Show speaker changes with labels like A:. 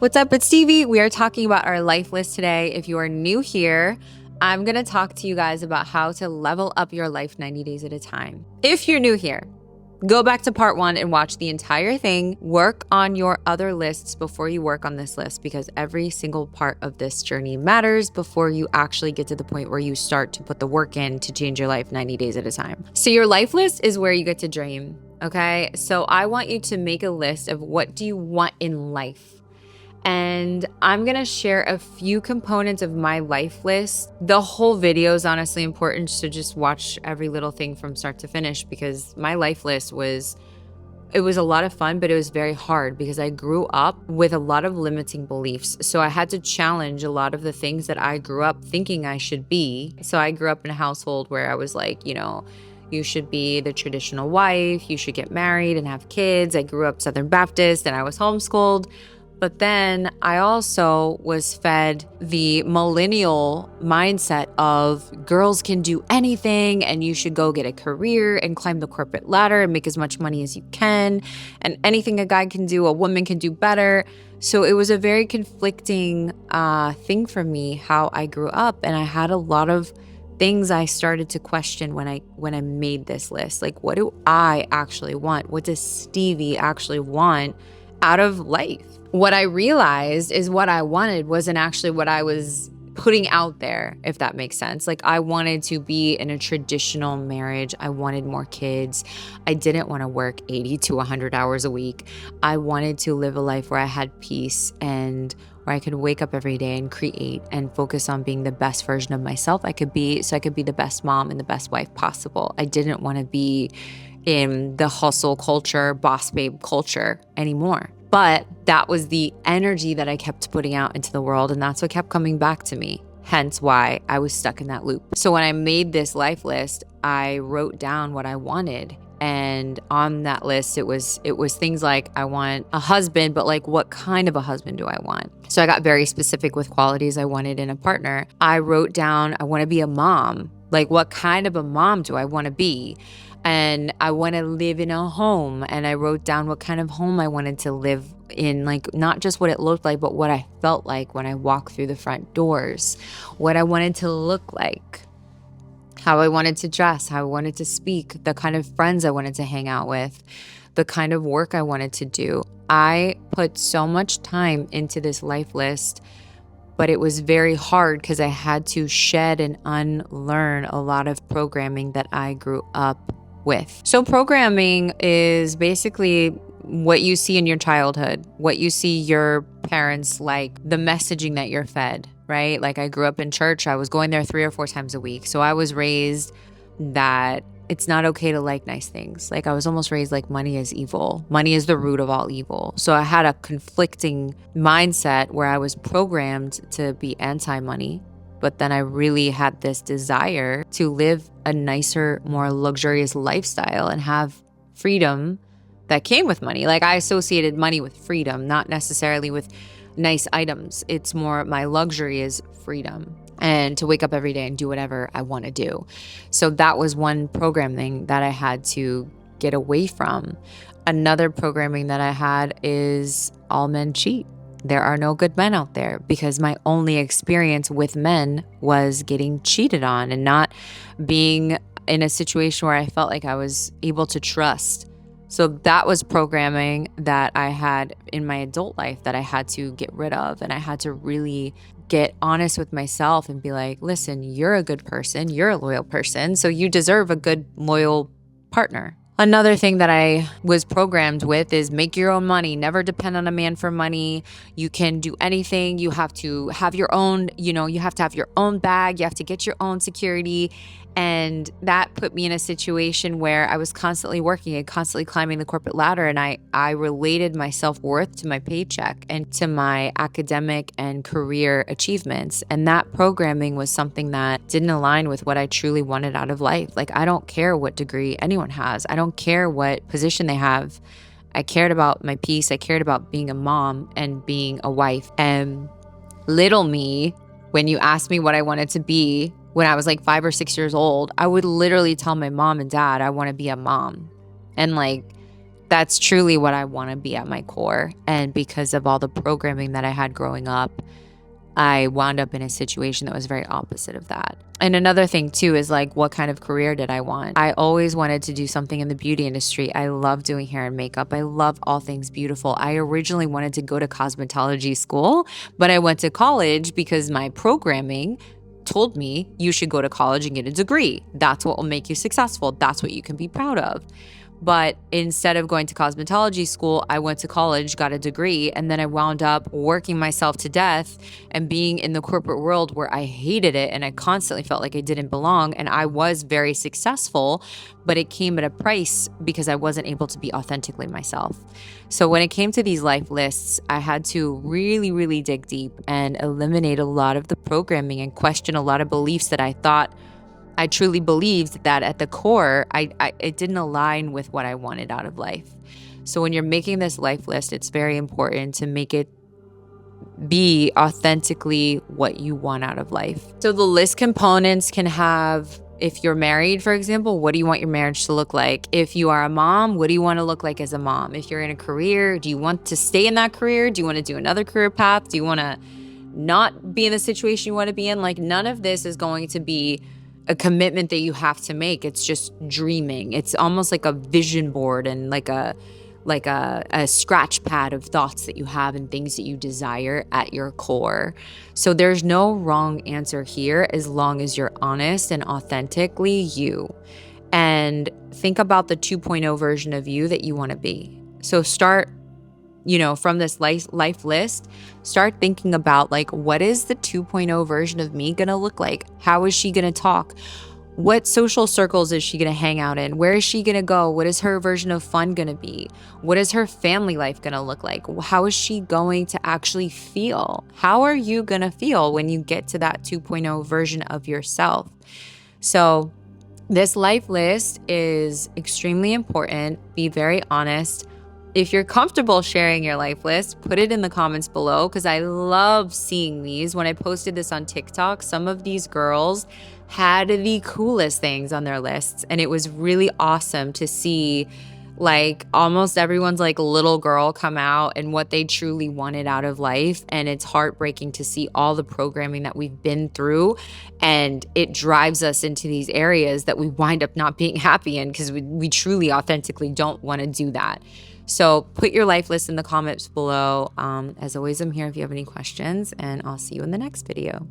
A: What's up? It's Stevie. We are talking about our life list today. If you are new here, I'm going to talk to you guys about how to level up your life 90 days at a time. If you're new here, go back to part 1 and watch the entire thing. Work on your other lists before you work on this list, because every single part of this journey matters before you actually get to the point where you start to put the work in to change your life 90 days at a time. So your life list is where you get to dream, okay? So I want you to make a list of what do you want in life. And I'm going to share a few components of my life list. The whole video is honestly important, so just watch every little thing from start to finish, because my life list was a lot of fun, but it was very hard because I grew up with a lot of limiting beliefs. So I had to challenge a lot of the things that I grew up thinking I should be. So I grew up in a household where I was like, you should be the traditional wife, you should get married and have kids. I grew up Southern Baptist and I was homeschooled. But then I also was fed the millennial mindset of girls can do anything and you should go get a career and climb the corporate ladder and make as much money as you can. And anything a guy can do, a woman can do better. So it was a very conflicting thing for me how I grew up. And I had a lot of things I started to question when I made this list. Like, what do I actually want? What does Stevie actually want out of life? What I realized is what I wanted wasn't actually what I was putting out there, if that makes sense. Like, I wanted to be in a traditional marriage. I wanted more kids. I didn't want to work 80 to 100 hours a week. I wanted to live a life where I had peace and where I could wake up every day and create and focus on being the best version of myself I could be, so I could be the best mom and the best wife possible. I didn't want to be in the hustle culture, boss babe culture anymore. But that was the energy that I kept putting out into the world, and that's what kept coming back to me. Hence why I was stuck in that loop. So when I made this life list, I wrote down what I wanted. And on that list, it was things like, I want a husband, but like, what kind of a husband do I want? So I got very specific with qualities I wanted in a partner. I wrote down, I want to be a mom. Like, what kind of a mom do I want to be? And I want to live in a home. And I wrote down what kind of home I wanted to live in, like not just what it looked like, but what I felt like when I walked through the front doors, what I wanted to look like, how I wanted to dress, how I wanted to speak, the kind of friends I wanted to hang out with, the kind of work I wanted to do. I put so much time into this life list, but it was very hard because I had to shed and unlearn a lot of programming that I grew up with. So programming is basically what you see in your childhood, what you see your parents like, the messaging that you're fed, right? Like, I grew up in church. I was going there 3 or 4 times a week. So I was raised that it's not okay to like nice things. Like, I was almost raised like money is evil. Money is the root of all evil. So I had a conflicting mindset where I was programmed to be anti-money. But then I really had this desire to live a nicer, more luxurious lifestyle and have freedom that came with money. Like, I associated money with freedom, not necessarily with nice items. It's more, my luxury is freedom and to wake up every day and do whatever I want to do. So that was one programming that I had to get away from. Another programming that I had is all men cheat. There are no good men out there, because my only experience with men was getting cheated on and not being in a situation where I felt like I was able to trust. So that was programming that I had in my adult life that I had to get rid of. And I had to really get honest with myself and be like, listen, you're a good person. You're a loyal person. So you deserve a good, loyal partner. Another thing that I was programmed with is make your own money, never depend on a man for money. You can do anything. You have to have your own, you have to have your own bag. You have to get your own security. And that put me in a situation where I was constantly working and constantly climbing the corporate ladder. And I related my self-worth to my paycheck and to my academic and career achievements. And that programming was something that didn't align with what I truly wanted out of life. Like, I don't care what degree anyone has. I don't care what position they have. I cared about my peace. I cared about being a mom and being a wife. And little me, when you asked me what I wanted to be, when I was like 5 or 6 years old, I would literally tell my mom and dad, I want to be a mom. And like, That's truly what I want to be at my core. And because of all the programming that I had growing up, I wound up in a situation that was very opposite of that. And another thing too is like, what kind of career did I want? I always wanted to do something in the beauty industry. I love doing hair and makeup. I love all things beautiful. I originally wanted to go to cosmetology school, but I went to college because my programming told me you should go to college and get a degree. That's what will make you successful. That's what you can be proud of. But instead of going to cosmetology school, I went to college, got a degree, and then I wound up working myself to death and being in the corporate world where I hated it and I constantly felt like I didn't belong. And I was very successful, but it came at a price because I wasn't able to be authentically myself. So when it came to these life lists, I had to really, really dig deep and eliminate a lot of the programming and question a lot of beliefs that I thought I truly believed that at the core, it didn't align with what I wanted out of life. So when you're making this life list, it's very important to make it be authentically what you want out of life. So the list components can have, if you're married, for example, what do you want your marriage to look like? If you are a mom, what do you want to look like as a mom? If you're in a career, do you want to stay in that career? Do you want to do another career path? Do you want to not be in the situation you want to be in? Like, none of this is going to be a commitment that you have to make. It's just dreaming. It's almost like a vision board and like a scratch pad of thoughts that you have and things that you desire at your core. So there's no wrong answer here as long as you're honest and authentically you. And think about the 2.0 version of you that you want to be. So start, from this life list, start thinking about like, what is the 2.0 version of me going to look like? How is she going to talk? What social circles is she going to hang out in? Where is she going to go? What is her version of fun going to be? What is her family life going to look like? How is she going to actually feel? How are you going to feel when you get to that 2.0 version of yourself? So this life list is extremely important. Be very honest. If you're comfortable sharing your life list, put it in the comments below because I love seeing these. When I posted this on TikTok, some of these girls had the coolest things on their lists, and it was really awesome to see like almost everyone's like little girl come out and what they truly wanted out of life. And it's heartbreaking to see all the programming that we've been through, and it drives us into these areas that we wind up not being happy in because we truly authentically don't want to do that. So put your life list in the comments below. As always, I'm here if you have any questions, and I'll see you in the next video.